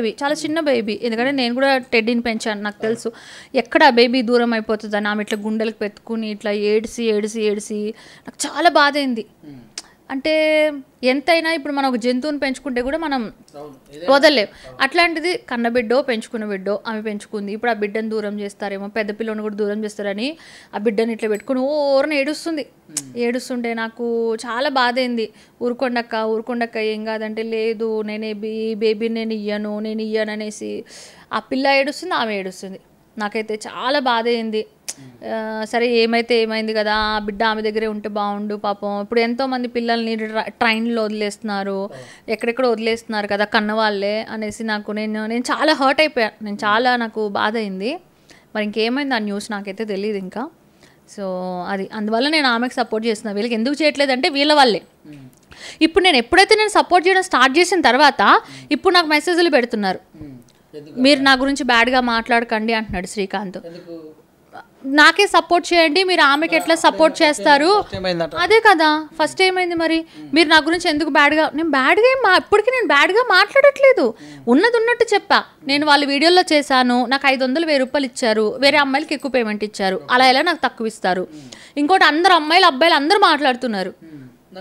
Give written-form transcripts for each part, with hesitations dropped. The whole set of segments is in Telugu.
చాలా చిన్న బేబీ. ఎందుకంటే నేను కూడా టెడ్డీని పెంచాను, నాకు తెలుసు. ఎక్కడ ఆ బేబీ దూరం అయిపోతుందని ఆమె ఇట్లా గుండెలకు పెట్టుకుని ఇట్లా ఏడిసి నాకు చాలా బాధైంది. అంటే ఎంతైనా ఇప్పుడు మనం ఒక జంతువుని పెంచుకుంటే కూడా మనం వదలలేం. అట్లాంటిది కన్నబిడ్డో పెంచుకున్న బిడ్డో ఆమె పెంచుకుంది. ఇప్పుడు ఆ బిడ్డను దూరం చేస్తారేమో, పెద్ద పిల్లని కూడా దూరం చేస్తారని ఆ బిడ్డని ఇట్లా పెట్టుకుని ఓరని ఏడుస్తుంటే నాకు చాలా బాధైంది. ఊరుకొండక్క ఏం కాదంటే, లేదు నేను ఈ బేబీని నేను ఇయ్యను అనేసి ఆ పిల్ల ఏడుస్తుంది, ఆమె ఏడుస్తుంది. నాకైతే చాలా బాధ అయింది. సరే ఏమైంది కదా, బిడ్డ ఆమె దగ్గరే ఉంటే బాగుండు పాపం. ఇప్పుడు ఎంతోమంది పిల్లల్ని ట్రైన్లో వదిలేస్తున్నారు, ఎక్కడెక్కడ వదిలేస్తున్నారు కదా కన్నవాళ్ళే అనేసి నేను చాలా హర్ట్ అయిపోయాను. నాకు బాధ అయింది. మరి ఇంకేమైంది ఆ న్యూస్ నాకైతే తెలియదు ఇంకా. సో అది అందువల్ల నేను ఆమెకు సపోర్ట్ చేస్తున్నాను. వీళ్ళకి ఎందుకు చేయట్లేదంటే వీళ్ళ వాళ్ళే. ఇప్పుడు ఎప్పుడైతే నేను సపోర్ట్ చేయడం స్టార్ట్ చేసిన తర్వాత ఇప్పుడు నాకు మెసేజ్లు పెడుతున్నారు, మీరు నా గురించి బ్యాడ్గా మాట్లాడకండి అంటున్నాడు శ్రీకాంత్. నాకే సపోర్ట్ చేయండి, మీరు ఆమెకి ఎట్లా సపోర్ట్ చేస్తారు? అదే కదా ఫస్ట్ ఏమైంది మరి, మీరు నా గురించి ఎందుకు బ్యాడ్గా? ఇప్పటికీ నేను బ్యాడ్గా మాట్లాడట్లేదు, ఉన్నది ఉన్నట్టు చెప్పా. నేను వాళ్ళ వీడియోలో చేశాను, నాకు 500 1000 ఇచ్చారు, వేరే అమ్మాయిలకి ఎక్కువ పేమెంట్ ఇచ్చారు, అలా ఎలా నాకు తక్కువ ఇస్తారు? ఇంకోటి అందరు అబ్బాయిలు అందరూ మాట్లాడుతున్నారు,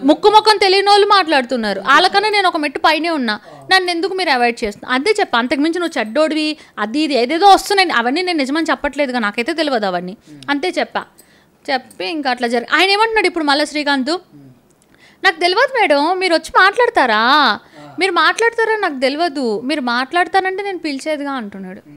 ముఖం తెలియని వాళ్ళు మాట్లాడుతున్నారు. వాళ్ళకన్నా నేను ఒక మెట్టు పైనే ఉన్నా, నన్ను ఎందుకు మీరు అవాయిడ్ చేస్తున్నారు? అదే చెప్పా, అంతకుమించి నువ్వు చెడ్డోడివి అది ఇది ఏదేదో వస్తున్నాయి, అవన్నీ నేను నిజమని చెప్పట్లేదుగా, నాకైతే తెలియదు అవన్నీ. అంతే చెప్పి ఇంకా అట్లా ఆయన ఏమంటున్నాడు ఇప్పుడు మళ్ళీ శ్రీకాంత్, నాకు తెలియదు మేడం, మీరు వచ్చి మాట్లాడతారా? నాకు తెలియదు, మీరు మాట్లాడతానంటే నేను పిలిచేదిగా అంటున్నాడు.